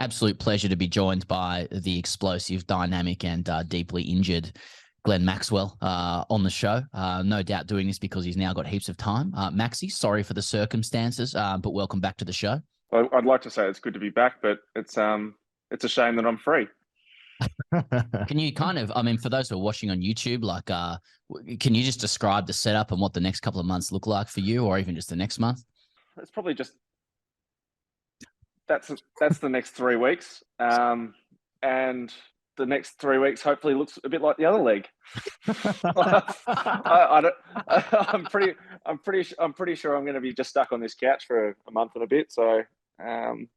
Absolute pleasure to be joined by the explosive, dynamic, and deeply injured Glenn Maxwell on the show. No doubt doing this because he's now got heaps of time. Maxie, sorry for the circumstances, but welcome back to the show. Well, I'd like to say it's good to be back, but it's a shame that I'm free. Can you for those who are watching on YouTube, can you just describe the setup and what the next couple of months look like for you, or even just the next month? It's probably just that's the next 3 weeks, and the next 3 weeks hopefully looks a bit like the other leg. I'm pretty sure I'm going to be just stuck on this couch for a month and a bit. So I'm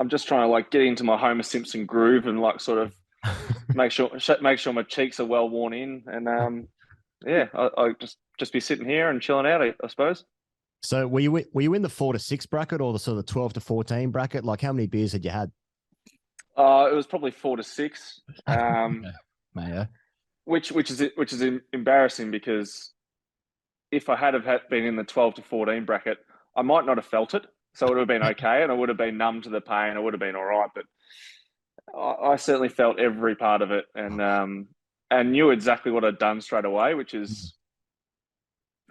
just trying to get into my Homer Simpson groove and sort of make sure my cheeks are well worn in, and I just be sitting here and chilling out, I suppose. So were you in the 4 to 6 bracket or the sort of 12 to 14 bracket? Like, how many beers had you had? It was probably 4 to 6. Which is embarrassing, because if I had been in the 12 to 14 bracket, I might not have felt it. So it would have been okay, and I would have been numb to the pain. I would have been all right, but I certainly felt every part of it, and knew exactly what I'd done straight away, which is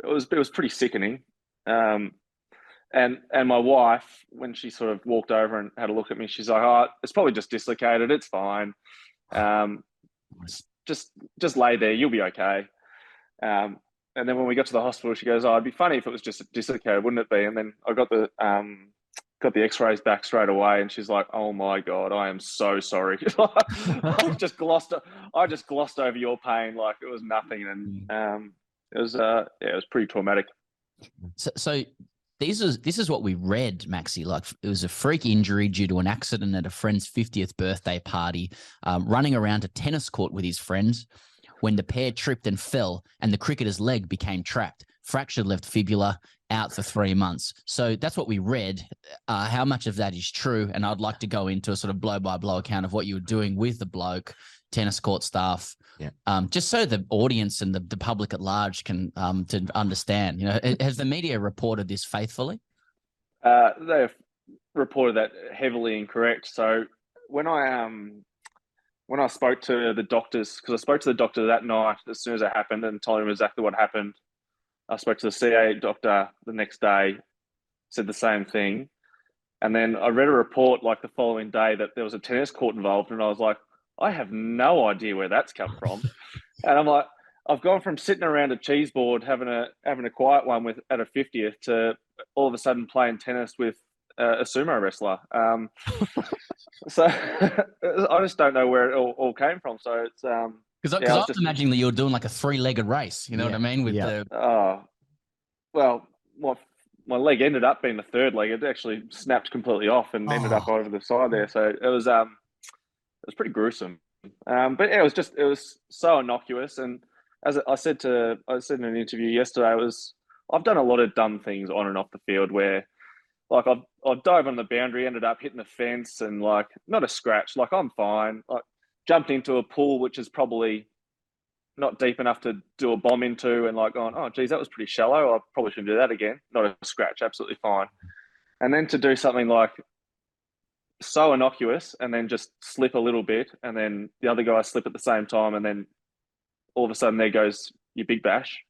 it was pretty sickening. And my wife, when she sort of walked over and had a look at me, she's like, "Oh, it's probably just dislocated. It's fine. Just lay there. You'll be okay." And then when we got to the hospital, she goes, "Oh, it'd be funny if it was just dislocated, wouldn't it be?" And then I got the X-rays back straight away, and she's like, "Oh my God, I am so sorry. I just glossed over your pain like it was nothing." And it was pretty traumatic. So this is what we read, Maxie. Like, it was a freak injury due to an accident at a friend's 50th birthday party, running around a tennis court with his friends, when the pair tripped and fell, and the cricketer's leg became trapped. Fractured left fibula, out for 3 months. So that's what we read. How much of that is true? And I'd like to go into a sort of blow-by-blow account of what you were doing with the bloke, tennis court staff, just so the audience and the public at large can to understand. Has the media reported this faithfully? They've reported that heavily incorrect. So when I spoke to the doctors, because I spoke to the doctor that night as soon as it happened and told him exactly what happened. I spoke to the CA doctor the next day, said the same thing. And then I read a report the following day that there was a tennis court involved. And I was like, I have no idea where that's come from. And I'm like, I've gone from sitting around a cheese board having a quiet one at a 50th to all of a sudden playing tennis with a sumo wrestler. So I just don't know where it all came from. So it's because I was imagining that you were doing like a 3-legged race. You know what I mean? Well, my leg ended up being the 3rd leg. It actually snapped completely off and ended up over the side there. So it was pretty gruesome. But yeah, it was so innocuous. And as I said in an interview yesterday, I've done a lot of dumb things on and off the field where, I dove on the boundary, ended up hitting the fence, and not a scratch. I'm fine. Jumped into a pool which is probably not deep enough to do a bomb into, and going, "Oh, geez, that was pretty shallow. I probably shouldn't do that again." Not a scratch, absolutely fine. And then to do something so innocuous, and then just slip a little bit, and then the other guy slip at the same time, and then all of a sudden there goes your big bash.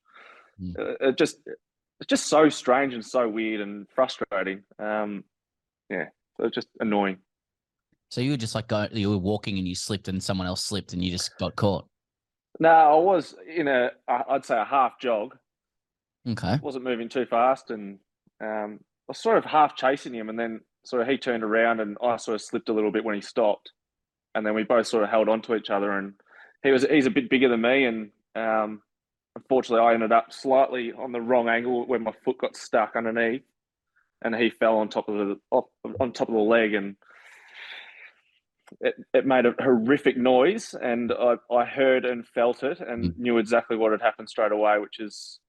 It's just so strange and so weird and frustrating. So it's just annoying. So you were just you were walking and you slipped and someone else slipped and you just got caught? No, I was in I'd say a half jog. Okay. Wasn't moving too fast, and I was sort of half chasing him, and then sort of he turned around and I sort of slipped a little bit when he stopped. And then we both sort of held on to each other, and he's a bit bigger than me, and unfortunately, I ended up slightly on the wrong angle where my foot got stuck underneath, and he fell on top of the leg, and it made a horrific noise. And I heard and felt it, and knew exactly what had happened straight away, which is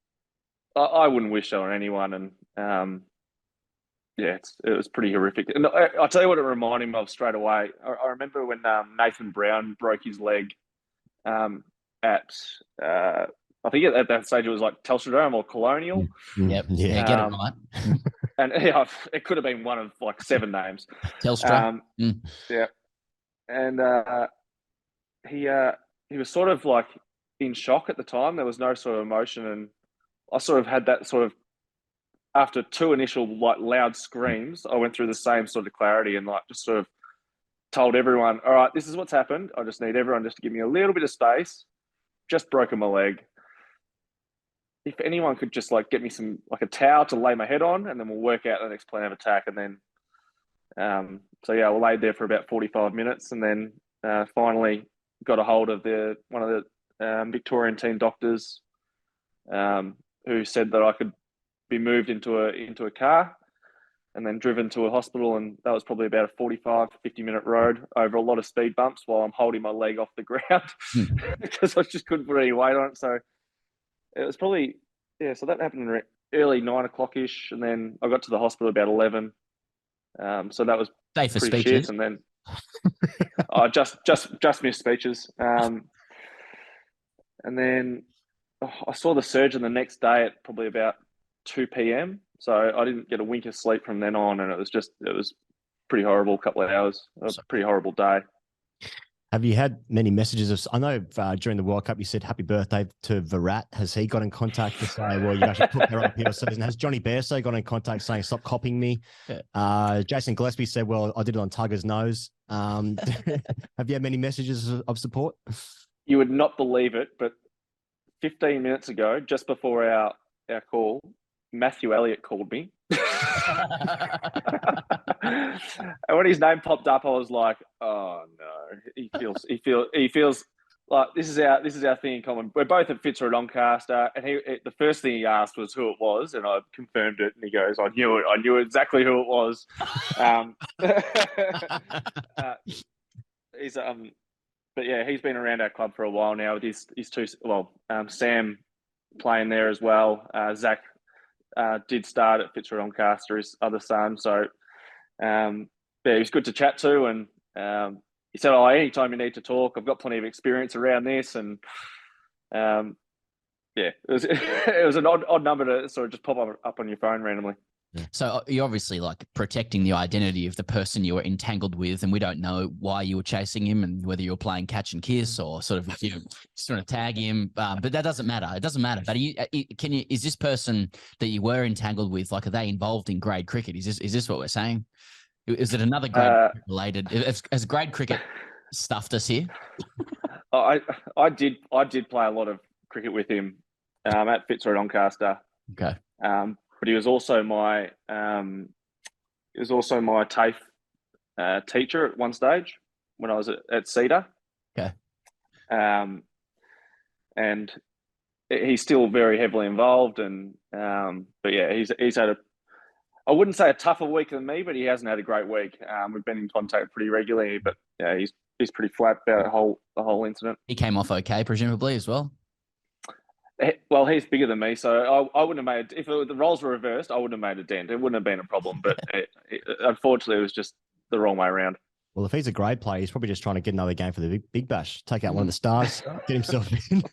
I wouldn't wish that on anyone. And it was pretty horrific. And I'll tell you what it reminded me of straight away. I remember when Nathan Brown broke his leg at I think at that stage it was Telstra Dome or Colonial. Yep. Yeah, get it and it could have been one of like 7 names. Telstra. Yeah, and he was sort of like in shock at the time. There was no sort of emotion, and I sort of had that sort of, after 2 initial like loud screams, I went through the same sort of clarity and like just sort of told everyone, all right, this is what's happened. I just need everyone just to give me a little bit of space. Just broken my leg. If anyone could just like get me some, like a towel to lay my head on, and then we'll work out the next plan of attack. And then, so yeah, we laid there for about 45 minutes, and then finally got a hold of one of the Victorian team doctors, who said that I could be moved into a car and then driven to a hospital. And that was probably about a 45, 50-minute road over a lot of speed bumps while I'm holding my leg off the ground because I just couldn't put any weight on it. So it was probably, yeah, so that happened early 9 o'clock-ish, and then I got to the hospital about 11. So that was safe for pretty speeches. shit. And then I just missed speeches. And then I saw the surgeon the next day at probably about 2 p.m. So I didn't get a wink of sleep from then on, and it was pretty horrible couple of hours. It was a pretty horrible day. Have you had many messages I know during the World Cup you said happy birthday to Virat. Has he got in contact to say, well, you should put her on PL season? Has Johnny Bairstow got in contact saying stop copying me? Yeah. Jason Gillespie said, well, I did it on Tugger's nose. Have you had many messages of support? You would not believe it, but 15 minutes ago, just before our call, Matthew Elliott called me. And when his name popped up, I was like, oh no, he feels like this is our thing in common. We're both at Fitzroy Doncaster, and the first thing he asked was who it was, and I confirmed it, and he goes, I knew exactly who it was. But yeah, he's been around our club for a while now with his two, Sam playing there as well. Zach did start at Fitzroy Doncaster, his other son. So yeah, he was good to chat to, and he said, "Oh, anytime you need to talk, I've got plenty of experience around this." And yeah, it was an odd number to sort of just pop up on your phone randomly. So you're obviously like protecting the identity of the person you were entangled with, and we don't know why you were chasing him and whether you were playing catch and kiss or sort of, you know, just want to tag him. But that doesn't matter. It doesn't matter. But is this person that you were entangled with, like, are they involved in grade cricket? Is this what we're saying? Is it another grade related? Has grade cricket stuffed us here? I did play a lot of cricket with him at Fitzroy Doncaster. Okay. But he was also my TAFE teacher at one stage when I was at Cedar. Okay. And he's still very heavily involved, and but yeah, he's had I wouldn't say a tougher week than me, but he hasn't had a great week. We've been in contact pretty regularly, but yeah, he's pretty flat about the whole incident. He came off okay, presumably, as well. Well, he's bigger than me, so I wouldn't have made, if the roles were reversed, I wouldn't have made a dent. It wouldn't have been a problem, but unfortunately, it was just the wrong way around. Well, if he's a grade player, he's probably just trying to get another game for the Big Bash, take out one of the stars, get himself in.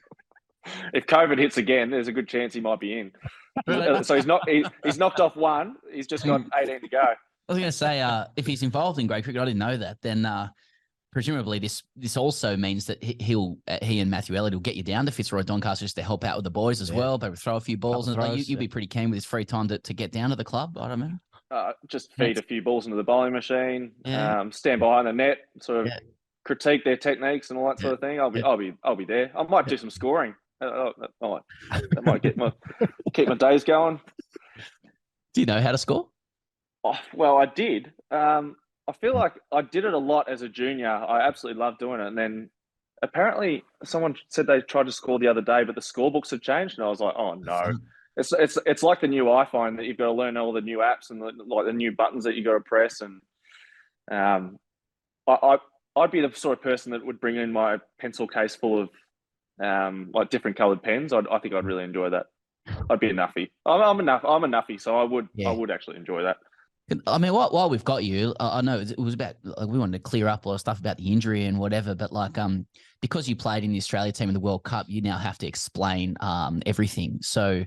If COVID hits again, there's a good chance he might be in. So he's knocked off one. He's just got 18 to go. I was going to say, if he's involved in grade cricket, I didn't know that. Then presumably this also means that he and Matthew Elliott will get you down to Fitzroy Doncaster just to help out with the boys as well. They would throw a few balls, and like, you'd be pretty keen with his free time to get down to the club. I don't know. Just feed a few balls into the bowling machine. Stand behind the net, sort of critique their techniques and all that sort of thing. I'll be there. I might do some scoring. That might keep my days going. Do you know how to score? Oh, well, I did. I feel like I did it a lot as a junior. I absolutely loved doing it. And then apparently someone said they tried to score the other day, but the scorebooks have changed. And I was like, oh no. It's like the new iPhone that you've got to learn all the new apps and the new buttons that you got to press. And I'd be the sort of person that would bring in my pencil case full of like different coloured pens. I think I'd really enjoy that. I'd be a nuffy. I'm a nuffy, so I would actually enjoy that. I mean, while we've got you, I know it was about, like, we wanted to clear up a lot of stuff about the injury and whatever, but like, because you played in the Australia team in the World Cup, you now have to explain everything. So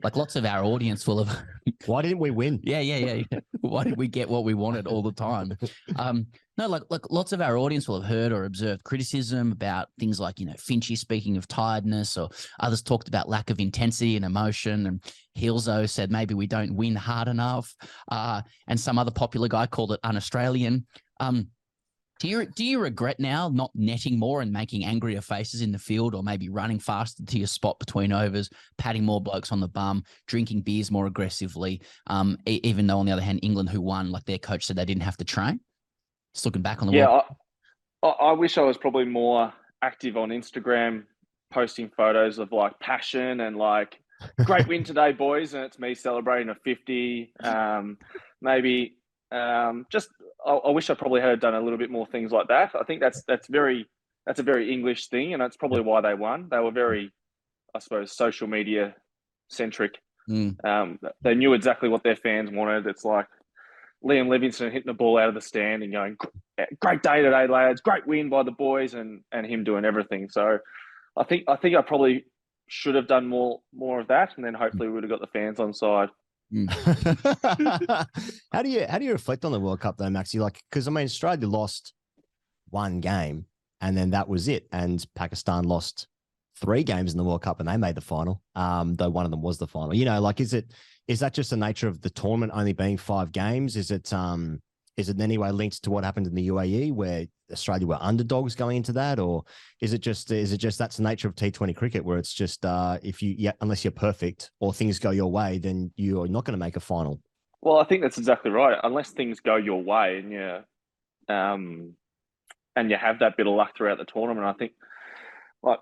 like lots of our audience will have. Why didn't we win? Yeah. Why did we get what we wanted all the time? No, like lots of our audience will have heard or observed criticism about things like, Finchy speaking of tiredness, or others talked about lack of intensity and emotion. And Hilzo said maybe we don't win hard enough. And some other popular guy called it un-Australian. Do you regret now not netting more and making angrier faces in the field, or maybe running faster to your spot between overs, patting more blokes on the bum, drinking beers more aggressively, even though on the other hand, England, who won, like their coach said they didn't have to train? Just looking back on the World. I wish I was probably more active on Instagram, posting photos of like passion and like, great win today, boys. And it's me celebrating a 50. Maybe just, I wish I probably had done a little bit more things like that. I think that's a very English thing, and that's probably why they won. They were very, I suppose, social media centric. They knew exactly what their fans wanted. It's like Liam Livingston hitting the ball out of the stand and going, "Great day today, lads! Great win by the boys," and him doing everything. So, I think I probably should have done more of that, and then hopefully we would have got the fans on side. How do you reflect on the World Cup though, Maxie? Like, because I mean, Australia lost one game and then that was it, and Pakistan lost 3 games in the World Cup and they made the final. Though one of them was the final. Like, is that just the nature of the tournament only being 5 games? Is it in any way linked to what happened in the UAE where Australia were underdogs going into that, or is it just that's the nature of T20 cricket where it's just unless you're perfect or things go your way, then you're not going to make a final? Well, I think that's exactly right. Unless things go your way and you have that bit of luck throughout the tournament, I think like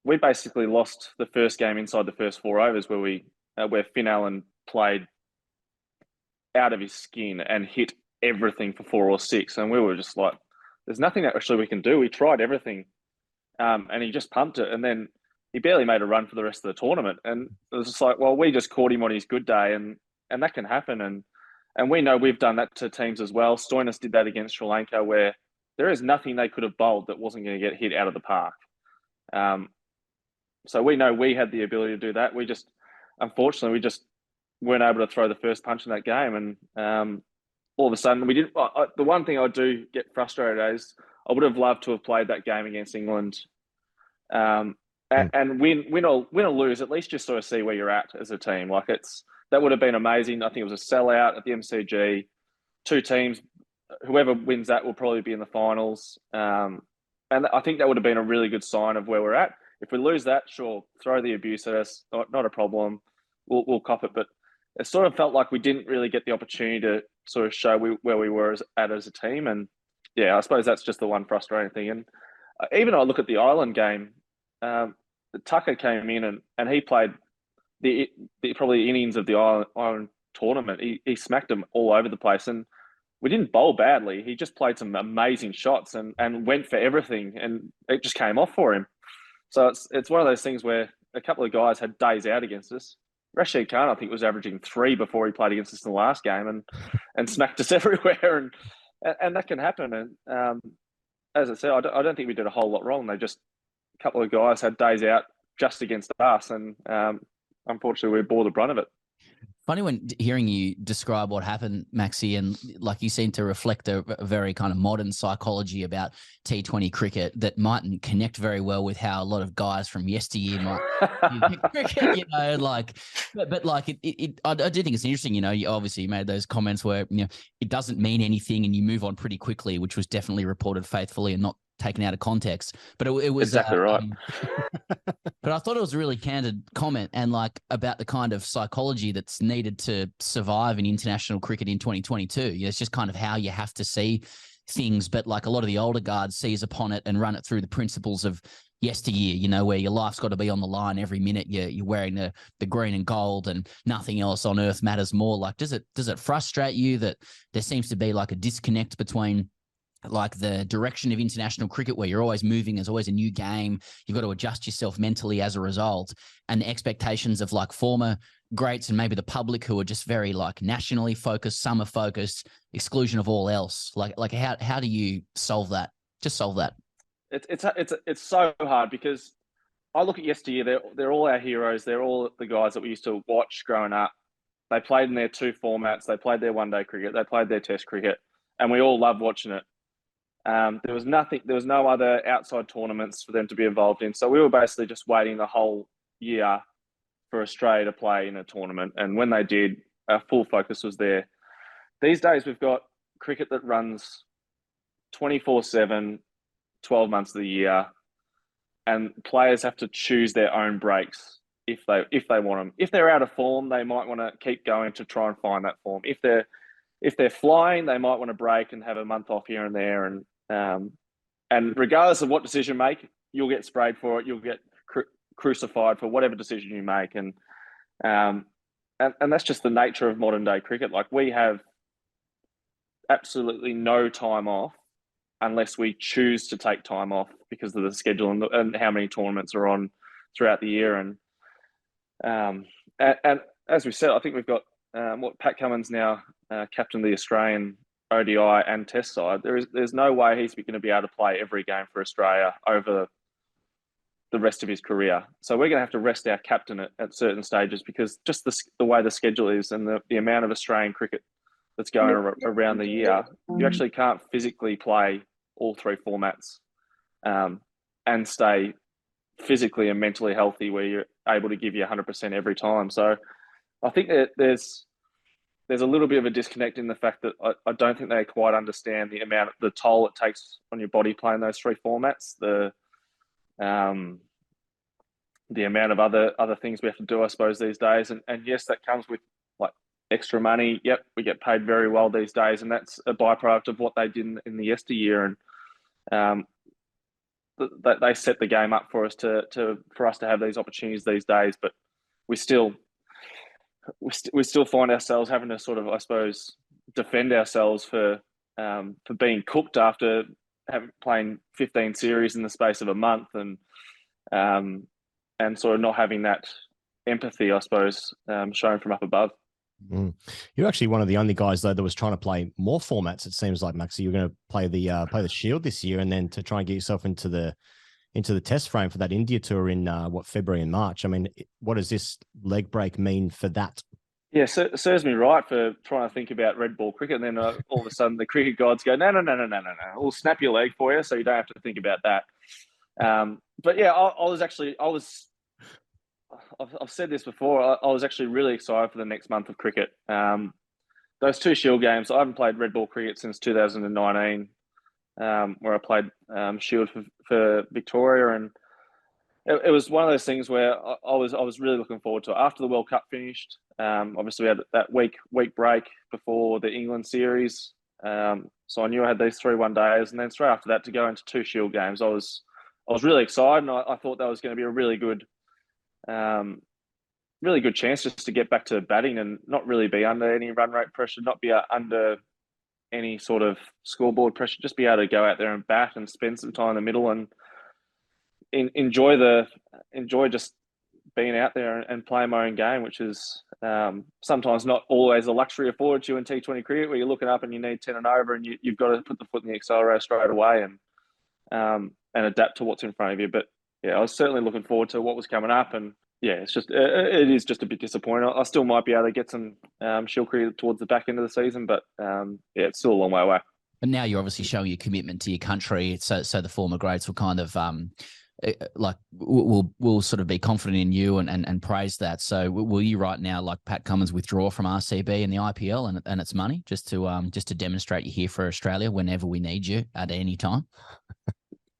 we basically lost the first game inside the first 4 overs where Finn Allen played out of his skin and hit everything for 4 or 6, and we were just like, there's nothing that actually we can do. We tried everything, and he just pumped it, and then he barely made a run for the rest of the tournament. And it was just like, well, we just caught him on his good day, and that can happen. And we know we've done that to teams as well. Stoinis did that against Sri Lanka, where there is nothing they could have bowled that wasn't going to get hit out of the park. So we know we had the ability to do that. Unfortunately, we just weren't able to throw the first punch in that game, and all of a sudden, we didn't. The one thing I do get frustrated at is I would have loved to have played that game against England, and win or lose. At least just sort of see where you're at as a team. Like that would have been amazing. I think it was a sellout at the MCG. 2 teams, whoever wins that will probably be in the finals. And I think that would have been a really good sign of where we're at. If we lose that, sure, throw the abuse at us. Not a problem. We'll cop it, but it sort of felt like we didn't really get the opportunity to sort of show where we were as a team. And yeah, I suppose that's just the one frustrating thing. And even I look at the Ireland game, Tucker came in and he played the probably innings of the Ireland tournament. He smacked them all over the place, and we didn't bowl badly. He just played some amazing shots and went for everything, and it just came off for him. So it's one of those things where a couple of guys had days out against us. Rashid Khan, I think, was averaging 3 before he played against us in the last game, and smacked us everywhere, and that can happen. And as I said, I don't think we did a whole lot wrong. A couple of guys had days out just against us, and unfortunately, we bore the brunt of it. Funny when hearing you describe what happened, Maxie, and like you seem to reflect a very kind of modern psychology about T20 cricket that mightn't connect very well with how a lot of guys from yesteryear might cricket, but like I do think it's interesting, you obviously made those comments where, it doesn't mean anything and you move on pretty quickly, which was definitely reported faithfully and not taken out of context, but it was exactly right. But I thought it was a really candid comment, and like about the kind of psychology that's needed to survive in international cricket in 2022. It's just kind of how you have to see things, but like a lot of the older guards seize upon it and run it through the principles of yesteryear, where your life's got to be on the line every minute. You're wearing the green and gold, and nothing else on earth matters more. Like, does it frustrate you that there seems to be like a disconnect between like the direction of international cricket, where you're always moving, there's always a new game, you've got to adjust yourself mentally as a result, and the expectations of like former greats and maybe the public who are just very like nationally focused, summer focused, exclusion of all else? Like how do you solve that? Just solve that. It's so hard, because I look at yesteryear, they're all our heroes. They're all the guys that we used to watch growing up. They played in their 2 formats. They played their one-day cricket. They played their Test cricket, and we all loved watching it. There was no other outside tournaments for them to be involved in. So we were basically just waiting the whole year for Australia to play in a tournament. And when they did, our full focus was there. These days, we've got cricket that runs 24/7, 12 months of the year, and players have to choose their own breaks if they want them. If they're out of form, they might want to keep going to try and find that form. If they're flying, they might want to break and have a month off here and there. And regardless of what decision you make, you'll get sprayed for it. You'll get crucified for whatever decision you make. And that's just the nature of modern day cricket. Like, we have absolutely no time off unless we choose to take time off because of the schedule and how many tournaments are on throughout the year. And as we said, I think we've got Pat Cummins now captain the Australian ODI and Test side. There's no way he's going to be able to play every game for Australia over the rest of his career. So we're going to have to rest our captain at certain stages because just the way the schedule is and the amount of Australian cricket that's going around the year, you actually can't physically play all 3 formats and stay physically and mentally healthy where you're able to give you 100% every time. So I think that there's a little bit of a disconnect in the fact that I don't think they quite understand the toll it takes on your body playing those 3 formats, the amount of other things we have to do, I suppose, these days. And yes, that comes with like extra money. Yep, we get paid very well these days, and that's a byproduct of what they did in the yesteryear. And they set the game up for us for us to have these opportunities these days. But we still find ourselves having to sort of, I suppose, defend ourselves for being cooked after playing 15 series in the space of a month, and sort of not having that empathy, I suppose, shown from up above. Mm. You're actually one of the only guys, though, that was trying to play more formats. It seems like, Maxie, you're going to play the Shield this year, and then to try and get yourself into the Test frame for that India tour in February and March. I mean, what does this leg break mean for that? Yeah, serves me right for trying to think about red ball cricket, and then all of a sudden the cricket gods go, no, we'll snap your leg for you, so you don't have to think about that. But yeah, I've said this before. I was actually really excited for the next month of cricket. Those 2 Shield games, I haven't played red ball cricket since 2019, where I played Shield for Victoria, and it was one of those things where I was really looking forward to it. After the World Cup finished, obviously we had that week break before the England series, so I knew I had these 3 one-days, and then straight after that to go into 2 Shield games, I was really excited, and I thought that was going to be a really good chance just to get back to batting and not really be under any run rate pressure, not be under any sort of scoreboard pressure, just be able to go out there and bat and spend some time in the middle and enjoy just being out there and playing my own game, which is sometimes not always a luxury afforded to you in T20 cricket, where you're looking up and you need 10 and over, and you've got to put the foot in the accelerator straight away and adapt to what's in front of you. But yeah, I was certainly looking forward to what was coming up, and yeah, it is just a bit disappointing. I still might be able to get some Shield cricket towards the back end of the season, but yeah, it's still a long way away. But now you're obviously showing your commitment to your country, so the former greats will kind of we'll sort of be confident in you and praise that. So will you right now, like Pat Cummins, withdraw from RCB and the IPL and its money just to demonstrate you're here for Australia whenever we need you at any time?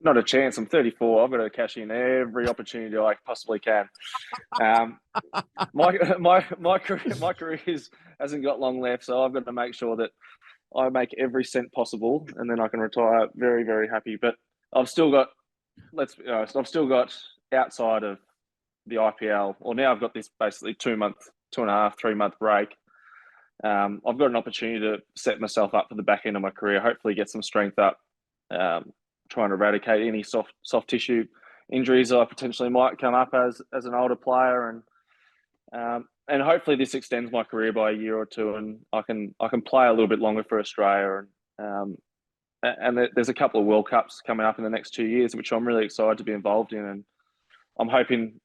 Not a chance. I'm 34. I've got to cash in every opportunity I possibly can. My career hasn't got long left, so I've got to make sure that I make every cent possible, and then I can retire very, very happy. But I've still got, let's be honest, outside of the IPL, or now I've got this basically 2.5, 3 month break. I've got an opportunity to set myself up for the back end of my career, hopefully get some strength up, trying to eradicate any soft tissue injuries I potentially might come up as an older player, and hopefully this extends my career by a year or two, and I can play a little bit longer for Australia. And there's a couple of World Cups coming up in the next 2 years, which I'm really excited to be involved in, and I'm hoping,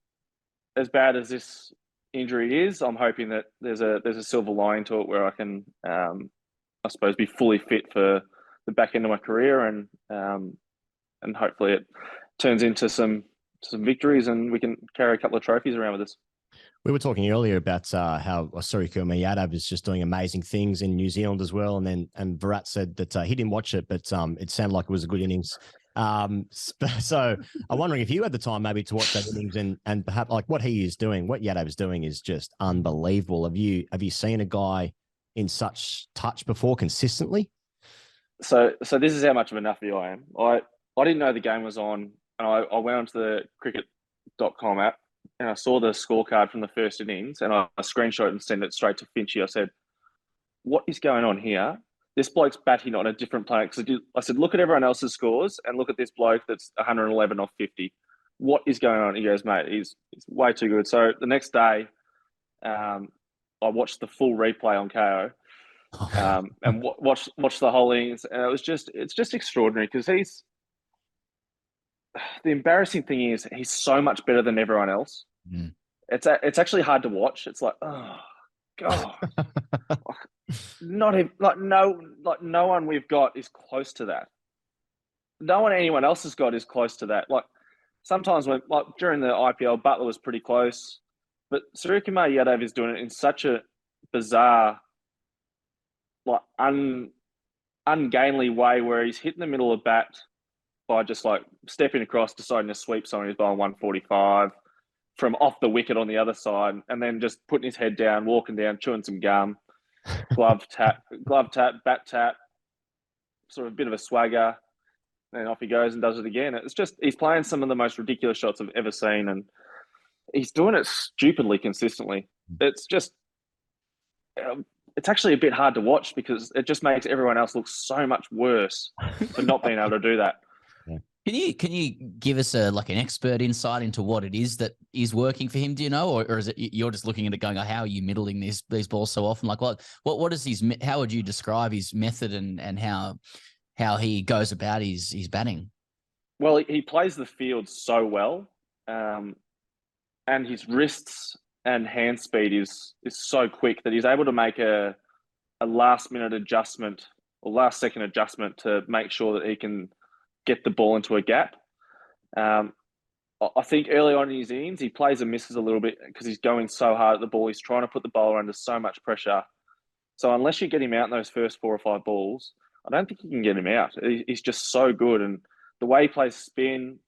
as bad as this injury is, I'm hoping that there's a silver lining to it where I can, I suppose, be fully fit for the back end of my career, and hopefully it turns into some victories and we can carry a couple of trophies around with us. We were talking earlier about how SURYAKUMAR YADAV is just doing amazing things in New Zealand as well. And Virat said that he didn't watch it, but it sounded like it was a good innings. So I'm wondering if you had the time maybe to watch that innings and perhaps like what he is doing, what YADAV is doing is just unbelievable. Have you seen a guy in such touch before consistently? So this is how much of a nuffy I am. I didn't know the game was on, and I went onto the cricket.com app and I saw the scorecard from the first innings, and I screenshot and sent it straight to Finchy. I said, "What is going on here? This bloke's batting on a different planet." Because I said, "Look at everyone else's scores and look at this bloke that's 111 off 50. What is going on?" He goes, "Mate, he's way too good." So the next day, I watched the full replay on KO. And watch the whole innings, and it's just extraordinary because the embarrassing thing is he's so much better than everyone else. Mm. It's actually hard to watch. It's like, oh god, no one we've got is close to that. No one anyone else has got is close to that. Like sometimes when during the IPL, Butler was pretty close, but SURYAKUMAR YADAV is doing it in such a bizarre, like ungainly way where he's hitting the middle of bat by just like stepping across, deciding to sweep someone who's bowling 145 from off the wicket on the other side, and then just putting his head down, walking down, chewing some gum, glove tap, bat tap, sort of a bit of a swagger, and off he goes and does it again. It's just he's playing some of the most ridiculous shots I've ever seen, and he's doing it stupidly consistently. It's just it's actually a bit hard to watch because it just makes everyone else look so much worse for not being able to do that. Can you give us an expert insight into what it is that is working for him? Do you know, or is it you're just looking at it going, oh, how are you middling these balls so often? Like what is how would you describe his method and how he goes about his batting? Well, he plays the field so well, and his wrists and hand speed is so quick that he's able to make a last minute adjustment or last second adjustment to make sure that he can get the ball into a gap. I think early on in his innings, he plays and misses a little bit because he's going so hard at the ball. He's trying to put the bowler under so much pressure. So unless you get him out in those first 4 or 5 balls, I don't think you can get him out. He's just so good. And the way he plays spin,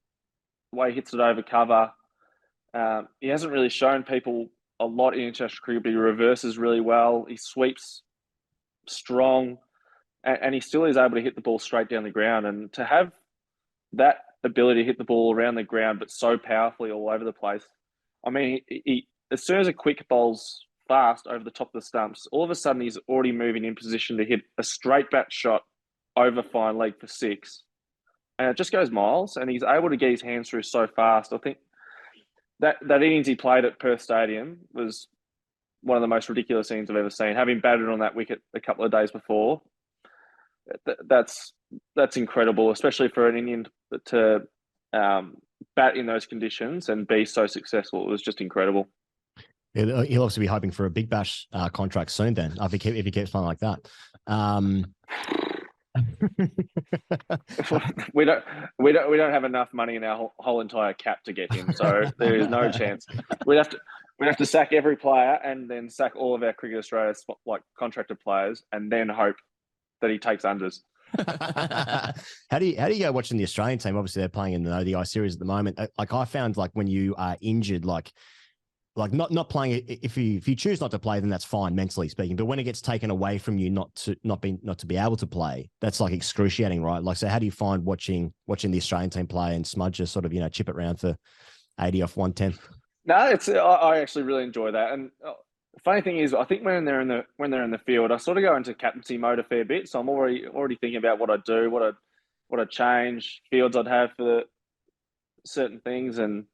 the way he hits it over cover, he hasn't really shown people a lot in international cricket, but he reverses really well. He sweeps strong, and he still is able to hit the ball straight down the ground. And to have that ability to hit the ball around the ground, but so powerfully all over the place. I mean, he as soon as a quick bowls fast over the top of the stumps, all of a sudden he's already moving in position to hit a straight bat shot over fine leg for 6. And it just goes miles, and he's able to get his hands through so fast. I think that innings he played at Perth Stadium was one of the most ridiculous innings I've ever seen. Having batted on that wicket a couple of days before, that's incredible, especially for an Indian to bat in those conditions and be so successful. It was just incredible. Yeah, he'll obviously be hoping for a Big Bash contract soon. Then, if he keeps playing like that, we don't have enough money in our whole entire cap to get him, so there is no chance. We'd have to sack every player and then sack all of our Cricket Australia contracted players, and then hope that he takes unders. How do you go watching the Australian team? Obviously, they're playing in the ODI series at the moment. Like I found, when you are injured, like not playing, if you choose not to play, then that's fine mentally speaking. But when it gets taken away from you, not to be able to play, that's excruciating, right? So how do you find watching the Australian team play and Smudge just sort of chip it around for 80 off 110? No, I actually really enjoy that. And the funny thing is, I think when they're in the field, I sort of go into captaincy mode a fair bit. So I'm already thinking about what I do, what I change, fields I'd have for certain things. And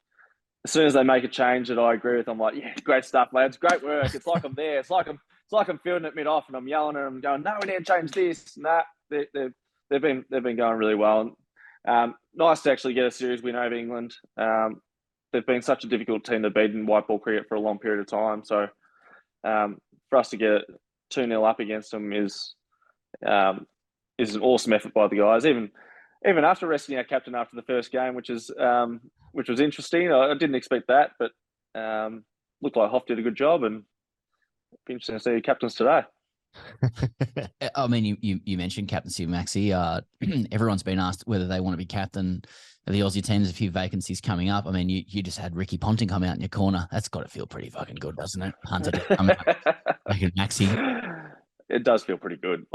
as soon as they make a change that I agree with, I'm like, yeah, great stuff, lads, great work. It's like I'm there. It's like I'm fielding it mid off, and I'm yelling at them, going, no, we need to change this. Nah, they've been going really well. Nice to actually get a series win over England. they've been such a difficult team to beat in white ball cricket for a long period of time. So for us to get 2-0 up against them is an awesome effort by the guys. Even after resting our captain after the first game, which was interesting. I didn't expect that, but looked like Hoff did a good job, and it'd be interesting to see captains today. I mean, you mentioned captaincy, Maxie. Everyone's been asked whether they want to be captain of the Aussie team. There's a few vacancies coming up. I mean, you just had Ricky Ponting come out in your corner. That's got to feel pretty fucking good, doesn't it? Hunter to come out, Maxie. It does feel pretty good.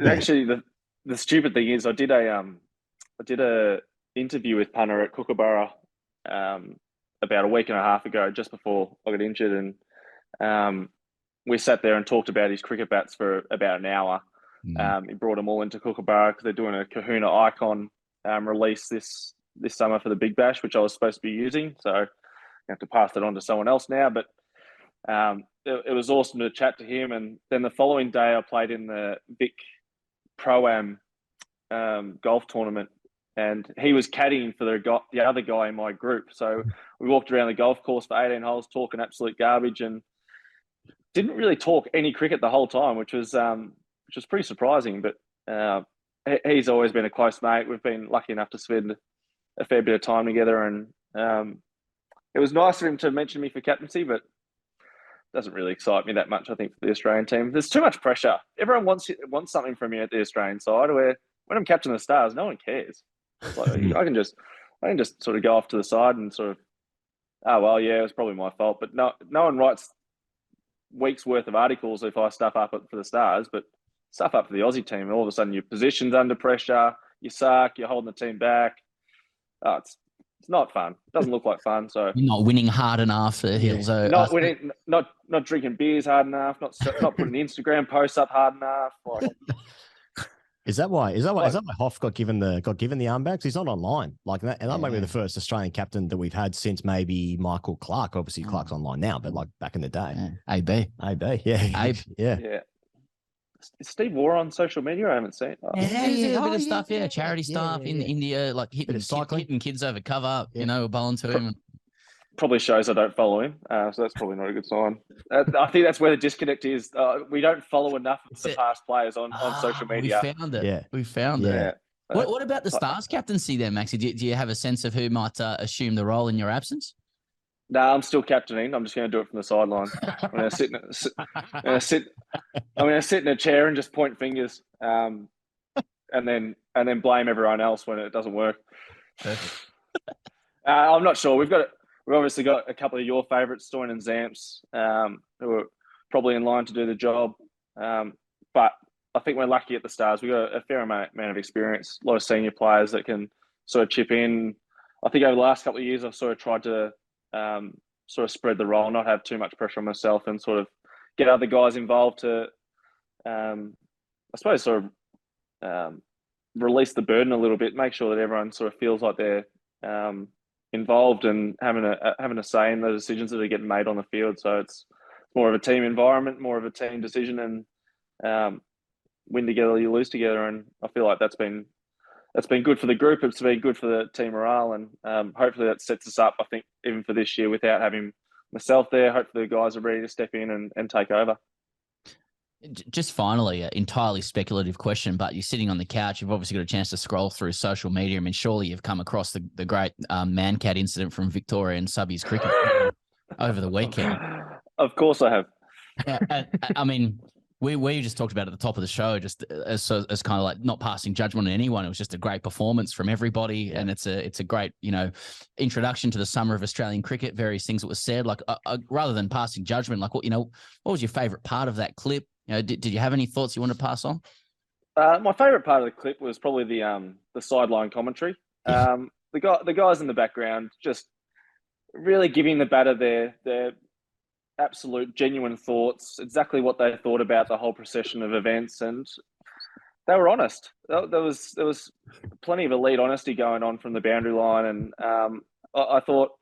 Actually, the stupid thing is, I did a interview with punter at Kookaburra about a week and a half ago, just before I got injured, and we sat there and talked about his cricket bats for about an hour. He brought them all into Kookaburra because they're doing a Kahuna Icon release this summer for the Big Bash, which I was supposed to be using. So I have to pass that on to someone else now. But it was awesome to chat to him. And then the following day, I played in the Vic Pro-Am golf tournament, and he was caddying for the other guy in my group. So we walked around the golf course for 18 holes talking absolute garbage, and didn't really talk any cricket the whole time, which was pretty surprising. But he's always been a close mate. We've been lucky enough to spend a fair bit of time together, and it was nice of him to mention me for captaincy, but doesn't really excite me that much, I think, for the Australian team. There's too much pressure. Everyone wants something from you at the Australian side, where when I'm captain of the Stars, no one cares. It's like, I can just sort of go off to the side and sort of, oh, well, yeah, it was probably my fault. But no one writes weeks worth of articles if I stuff up for the Stars, but stuff up for the Aussie team. All of a sudden your position's under pressure, you suck, you're holding the team back. Oh, it's not fun. It doesn't look like fun. So you're not winning hard enough. Not winning, not drinking beers hard enough, not putting Instagram posts up hard enough. Like, Is that why Hoff got given the armbags? He's not online like that, and that might be the first Australian captain that we've had since maybe Michael Clark. Obviously, Clark's online now, but like back in the day, AB, yeah. Is Steve Waugh on social media? I haven't seen. A bit of stuff, charity stuff in India, like hitting kids over cover, bowling to him. Probably shows I don't follow him, so that's probably not a good sign. I think that's where the disconnect is. We don't follow enough of the past players on social media. We found it. Yeah. We found it. What about the Stars captaincy then, Maxie? Do you have a sense of who might assume the role in your absence? No, I'm still captaining. I'm just going to do it from the sideline. I'm going to sit in a chair and just point fingers, and then blame everyone else when it doesn't work. Perfect. I'm not sure. We've obviously got a couple of your favourites, Stoyan and Zamps, who are probably in line to do the job. But I think we're lucky at the Stars. We've got a fair amount of experience, a lot of senior players that can sort of chip in. I think over the last couple of years, I've sort of tried to sort of spread the role, not have too much pressure on myself, and sort of get other guys involved to, I suppose, sort of release the burden a little bit, make sure that everyone sort of feels like they're involved and having a say in the decisions that are getting made on the field. So it's more of a team environment, more of a team decision, and win together, you lose together. And I feel like that's been good for the group. It's been good for the team morale, and hopefully that sets us up, I think, even for this year without having myself there. Hopefully the guys are ready to step in and take over. Just finally, an entirely speculative question, but you're sitting on the couch. You've obviously got a chance to scroll through social media. I mean, surely you've come across the great MANKAD incident from Victoria and Subbies cricket over the weekend. Of course I have. I mean, we just talked about at the top of the show, just as kind of like not passing judgment on anyone. It was just a great performance from everybody, and it's a great introduction to the summer of Australian cricket. Various things that were said, like rather than passing judgment, like what was your favourite part of that clip? Did you have any thoughts you want to pass on? My favourite part of the clip was probably the sideline commentary. The guys in the background just really giving the batter their absolute genuine thoughts, exactly what they thought about the whole procession of events, and they were honest. There was plenty of elite honesty going on from the boundary line, and I thought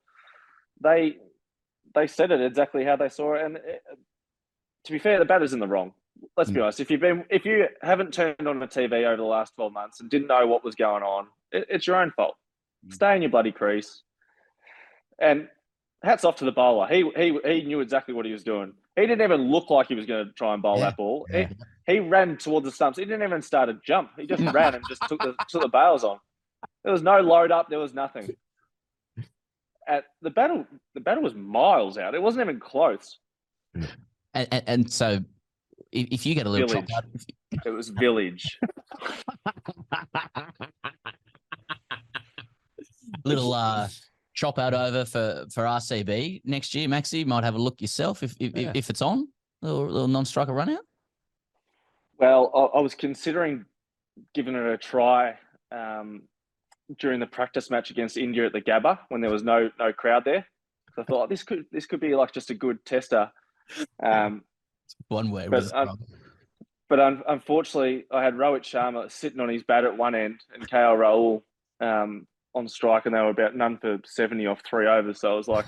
they said it exactly how they saw it. And to be fair, the batter's in the wrong. Let's be honest. If you haven't turned on the TV over the last 12 months and didn't know what was going on, it's your own fault. Stay in your bloody crease. And hats off to the bowler. He knew exactly what he was doing. He didn't even look like he was going to try and bowl that ball. Yeah. He ran towards the stumps. He didn't even start a jump. He just ran and just took the bails on. There was no load up. There was nothing. At the battle was miles out. It wasn't even close. And so if you get a little Village. chop out, It was village. little chop out over for RCB next year, Maxi, might have a look yourself if it's on, little non-striker run out. Well, I was considering giving it a try during the practice match against India at the Gabba when there was no crowd there. So I thought this could be like just a good tester. One way, but unfortunately, I had Rohit Sharma sitting on his bat at one end and KL Rahul on strike, and they were about none for 70 off 3 overs. So I was like,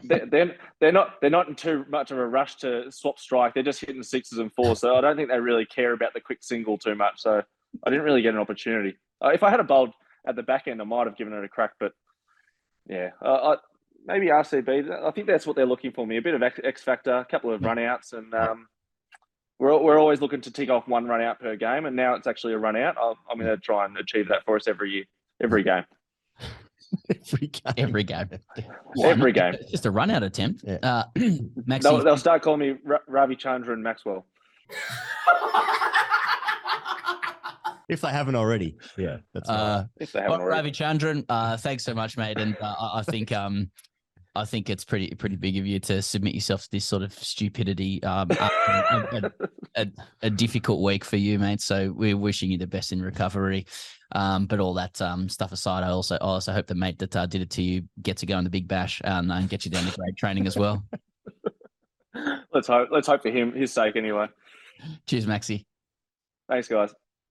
they're not in too much of a rush to swap strike. They're just hitting 6s and 4s. So I don't think they really care about the quick single too much. So I didn't really get an opportunity. If I had a bowled at the back end, I might have given it a crack. But yeah, maybe RCB. I think that's what they're looking for me. A bit of X factor, a couple of run outs, and we're always looking to tick off 1 run out per game. And now it's actually a run out. I'm going to try and achieve that for us every year. Every game. Every game. Every game. It's just a run out attempt. Yeah. Maxi, They'll start calling me Ravi Chandra and Maxwell. If they haven't already. Yeah. That's right. If they haven't already. Ravi Chandran, thanks so much, mate. And I think it's pretty big of you to submit yourself to this sort of stupidity. A difficult week for you, mate. So we're wishing you the best in recovery. But all that stuff aside, I also hope the mate that did it to you gets to go in the big bash and get you down to grade training as well. Let's hope for his sake anyway. Cheers, Maxi. Thanks, guys.